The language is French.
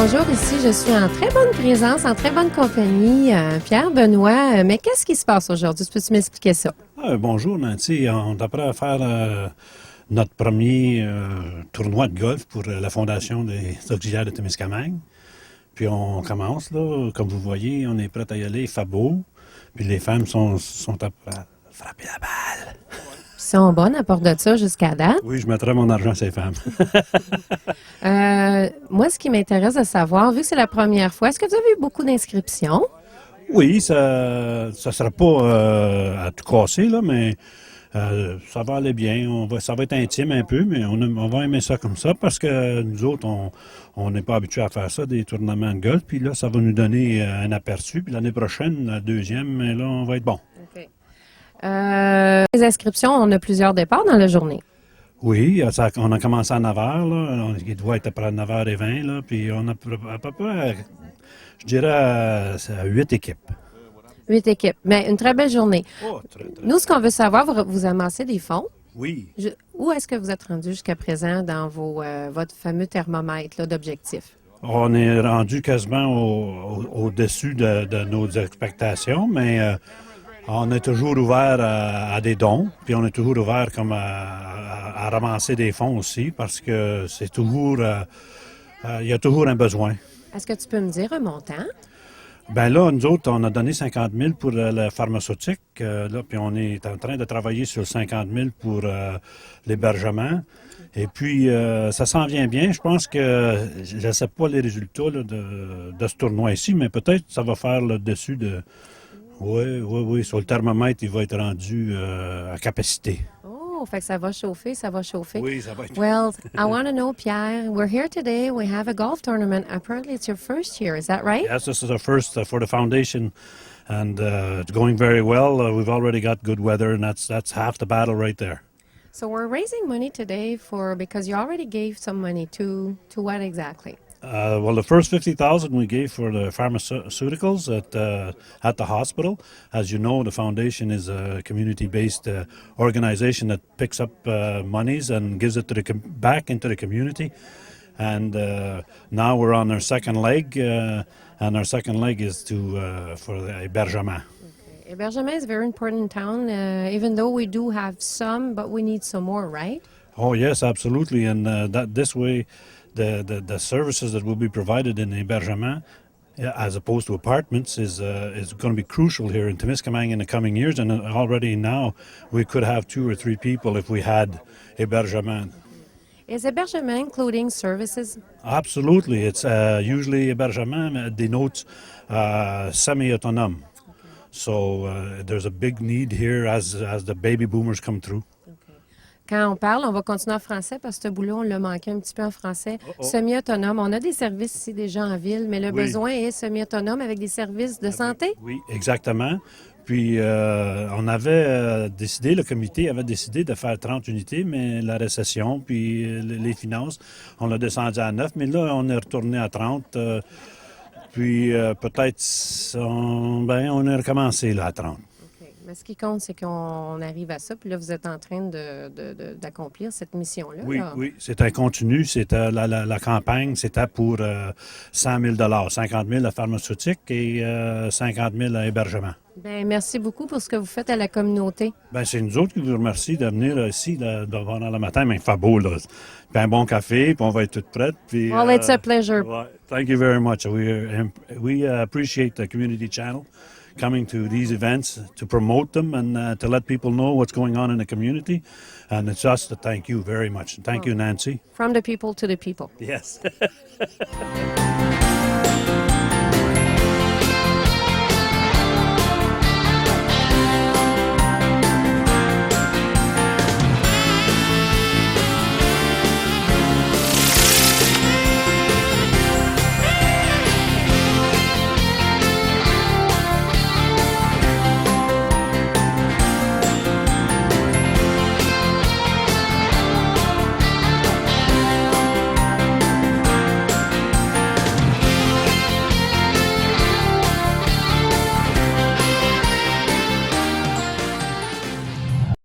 Bonjour, ici je suis en très bonne présence, en très bonne compagnie. Pierre Benoît, mais qu'est-ce qui se passe aujourd'hui? Peux-tu m'expliquer ça? Bonjour Nancy, on est prêt à faire notre premier tournoi de golf pour la Fondation des auxiliaires de Témiscamingue. Puis on commence, là, comme vous voyez, on est prêt à y aller, il fait beau. Puis les femmes sont à frapper la balle. Ils sont bonnes à part de ça jusqu'à date. Oui, je mettrai mon argent à ces femmes. Moi, ce qui m'intéresse de savoir, vu que c'est la première fois, est-ce que vous avez eu beaucoup d'inscriptions? Oui, ça sera pas à tout casser, là, mais ça va aller bien. Ça va être intime un peu, mais on va aimer ça comme ça parce que nous autres, on n'est pas habitués à faire ça, des tournements de golf. Puis là, ça va nous donner un aperçu. Puis l'année prochaine, la deuxième, là, on va être bon. OK. Les inscriptions, on a plusieurs départs dans la journée. Oui, on a commencé à 9 h, là. Il doit être après 9h20, là. Puis on a à peu près, je dirais, à 8 équipes. 8 équipes, mais une très belle journée. Oh, très. Nous, ce qu'on veut savoir, vous amassez des fonds. Oui. Où est-ce que vous êtes rendu jusqu'à présent dans votre fameux thermomètre là, d'objectifs? On est rendu quasiment au-dessus de nos expectations, mais on est toujours ouvert à des dons, puis on est toujours ouvert comme à ramasser des fonds aussi, parce que c'est toujours, il y a toujours un besoin. Est-ce que tu peux me dire un montant? Ben là, nous autres, on a donné 50 000 pour la pharmaceutique, là, puis on est en train de travailler sur 50 000 pour l'hébergement. Et puis, ça s'en vient bien. Je pense que, je ne sais pas les résultats là, de ce tournoi ici, mais peut-être ça va faire le dessus de... Oui, sur le thermomètre, il va être rendu à capacité. Oh, fait que ça va chauffer, ça va chauffer. Oui, ça va être... Well, I want to know, Pierre, we're here today. We have a golf tournament. Apparently, it's your first year. Is that right? Yes, this is our first for the foundation, and it's going very well. We've already got good weather, and that's half the battle right there. So we're raising money today because you already gave some money to what exactly? Well, the first 50,000 we gave for the pharmaceuticals at the hospital. As you know, the foundation is a community-based organization that picks up monies and gives it back into the community. And now we're on our second leg, and our second leg is for the hébergement. Okay. Hébergement is very important in town, even though we do have some, but we need some more, right? Oh yes, absolutely, and that this way. The services that will be provided in hébergement, as opposed to apartments, is going to be crucial here in Témiscamingue in the coming years. And already now, we could have 2 or 3 people if we had hébergement. Is hébergement including services? Absolutely. It's usually hébergement denotes semi-autonome. Okay. So there's a big need here as the baby boomers come through. Quand on parle, on va continuer en français parce que ce bout-là, on l'a manqué un petit peu en français. Semi-autonome. On a des services ici déjà en ville, mais le besoin est semi-autonome avec des services de santé? Oui, exactement. Puis on avait décidé, le comité avait décidé de faire 30 unités, mais la récession, puis les finances, on l'a descendu à 9, mais là, on est retourné à 30. Puis peut-être, on est recommencé là, à 30. Mais ce qui compte, c'est qu'on arrive à ça. Puis là, vous êtes en train d'accomplir cette mission-là. Oui, là. oui. C'était continu. C'était la campagne, c'était pour 100 000 50 000 à pharmaceutique et 50 000 à hébergement. Bien, merci beaucoup pour ce que vous faites à la communauté. Bien, c'est nous autres qui vous remercions de venir ici devant le matin. Mais il fait beau, là. Puis un bon café, puis on va être toutes prêtes. Puis, Well, it's a pleasure. Thank you very much. We appreciate the community channel coming to these events to promote them and to let people know what's going on in the community. And it's us to thank you very much. Thank you, Nancy. From the people to the people. Yes.